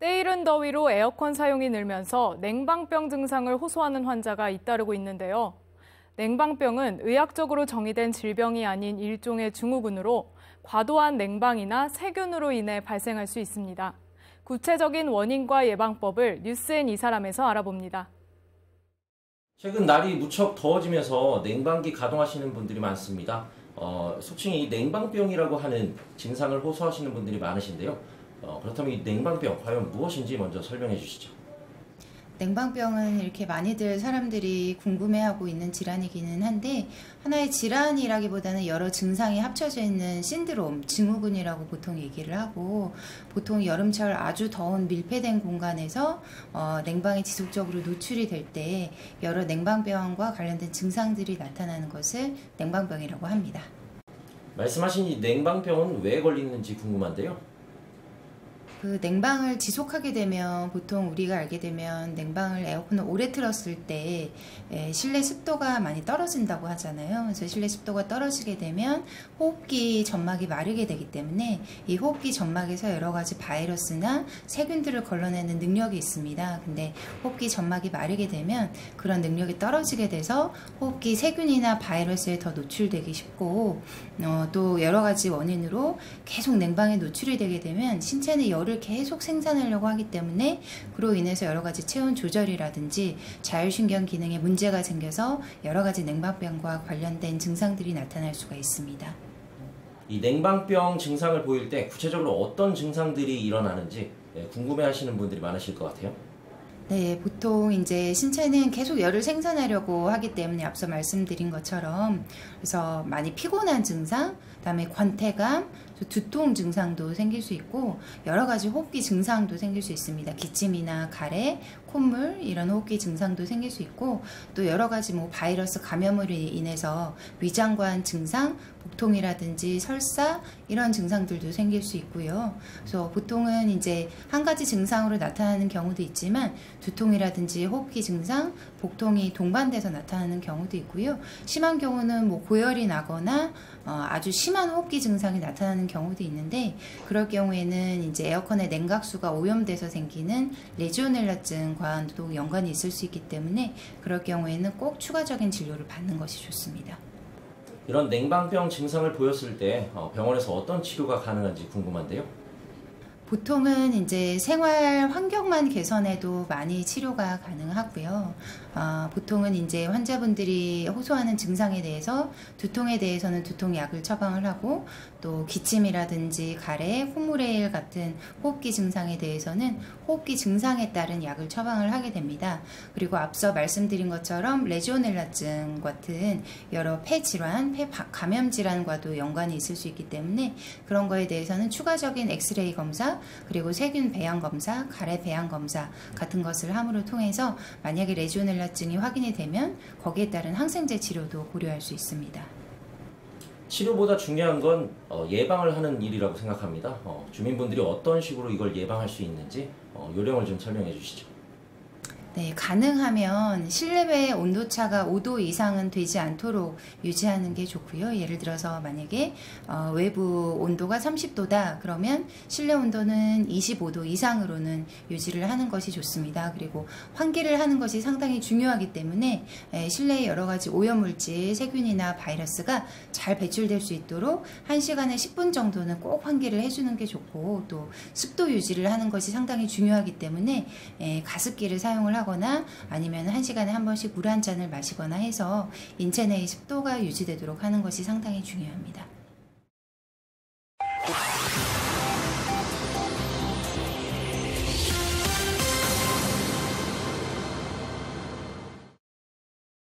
때이른 더위로 에어컨 사용이 늘면서 냉방병 증상을 호소하는 환자가 잇따르고 있는데요. 냉방병은 의학적으로 정의된 질병이 아닌 일종의 증후군으로 과도한 냉방이나 세균으로 인해 발생할 수 있습니다. 구체적인 원인과 예방법을 뉴스엔 이 사람에서 알아봅니다. 최근 날이 무척 더워지면서 냉방기 가동하시는 분들이 많습니다. 속칭 냉방병이라고 하는 증상을 호소하시는 분들이 많으신데요. 그렇다면 이 냉방병 과연 무엇인지 먼저 설명해 주시죠. 냉방병은 이렇게 많이들 사람들이 궁금해하고 있는 질환이기는 한데 하나의 질환이라기보다는 여러 증상이 합쳐져 있는 신드롬, 증후군이라고 보통 얘기를 하고, 보통 여름철 아주 더운 밀폐된 공간에서 냉방이 지속적으로 노출이 될 때 여러 냉방병과 관련된 증상들이 나타나는 것을 냉방병이라고 합니다. 말씀하신 이 냉방병은 왜 걸리는지 궁금한데요. 그 냉방을 지속하게 되면, 보통 우리가 알게 되면 냉방을, 에어컨을 오래 틀었을 때 실내 습도가 많이 떨어진다고 하잖아요. 그래서 실내 습도가 떨어지게 되면 호흡기 점막이 마르게 되기 때문에 이 호흡기 점막에서 여러 가지 바이러스나 세균들을 걸러내는 능력이 있습니다. 근데 호흡기 점막이 마르게 되면 그런 능력이 떨어지게 돼서 호흡기 세균이나 바이러스에 더 노출되기 쉽고, 또 여러 가지 원인으로 계속 냉방에 노출이 되게 되면 신체는 열을 계속 생산하려고 하기 때문에 그로 인해서 여러 가지 체온 조절이라든지 자율신경 기능에 문제가 생겨서 여러 가지 냉방병과 관련된 증상들이 나타날 수가 있습니다. 이 냉방병 증상을 보일 때 구체적으로 어떤 증상들이 일어나는지 궁금해하시는 분들이 많으실 것 같아요. 네, 보통 이제 신체는 계속 열을 생산하려고 하기 때문에 앞서 말씀드린 것처럼, 그래서 많이 피곤한 증상, 그다음에 권태감, 두통 증상도 생길 수 있고 여러 가지 호흡기 증상도 생길 수 있습니다. 기침이나 가래, 콧물 이런 호흡기 증상도 생길 수 있고, 또 여러 가지 바이러스 감염으로 인해서 위장관 증상, 복통이라든지 설사 이런 증상들도 생길 수 있고요. 그래서 보통은 이제 한 가지 증상으로 나타나는 경우도 있지만 두통이라든지 호흡기 증상, 복통이 동반돼서 나타나는 경우도 있고요. 심한 경우는 고열이 나거나 아주 심한 호흡기 증상이 나타나는 경우도 있는데, 그럴 경우에는 이제 에어컨의 냉각수가 오염돼서 생기는 레지오넬라증과도 연관이 있을 수 있기 때문에 그럴 경우에는 꼭 추가적인 진료를 받는 것이 좋습니다. 이런 냉방병 증상을 보였을 때 병원에서 어떤 치료가 가능한지 궁금한데요. 보통은 이제 생활 환경만 개선해도 많이 치료가 가능하고요. 보통은 이제 환자분들이 호소하는 증상에 대해서, 두통에 대해서는 두통약을 처방을 하고, 또 기침이라든지 가래, 콧물의 같은 호흡기 증상에 대해서는 호흡기 증상에 따른 약을 처방을 하게 됩니다. 그리고 앞서 말씀드린 것처럼 레지오넬라증 같은 여러 폐 질환, 폐 감염 질환과도 연관이 있을 수 있기 때문에 그런 거에 대해서는 추가적인 엑스레이 검사, 그리고 세균 배양 검사, 가래 배양 검사 같은 것을 함으로 통해서 만약에 레지오넬라증이 확인이 되면 거기에 따른 항생제 치료도 고려할 수 있습니다. 치료보다 중요한 건 예방을 하는 일이라고 생각합니다. 주민분들이 어떤 식으로 이걸 예방할 수 있는지 요령을 좀 설명해 주시죠. 네, 가능하면 실내외 온도차가 5도 이상은 되지 않도록 유지하는 게 좋고요. 예를 들어서 만약에 외부 온도가 30도다 그러면 실내 온도는 25도 이상으로는 유지를 하는 것이 좋습니다. 그리고 환기를 하는 것이 상당히 중요하기 때문에 실내에 여러 가지 오염물질, 세균이나 바이러스가 잘 배출될 수 있도록 1시간에 10분 정도는 꼭 환기를 해주는 게 좋고, 또 습도 유지를 하는 것이 상당히 중요하기 때문에 가습기를 사용을 하거나 아니면 1시간에 한 번씩 물 한 잔을 마시거나 해서 인체 내의 습도가 유지되도록 하는 것이 상당히 중요합니다.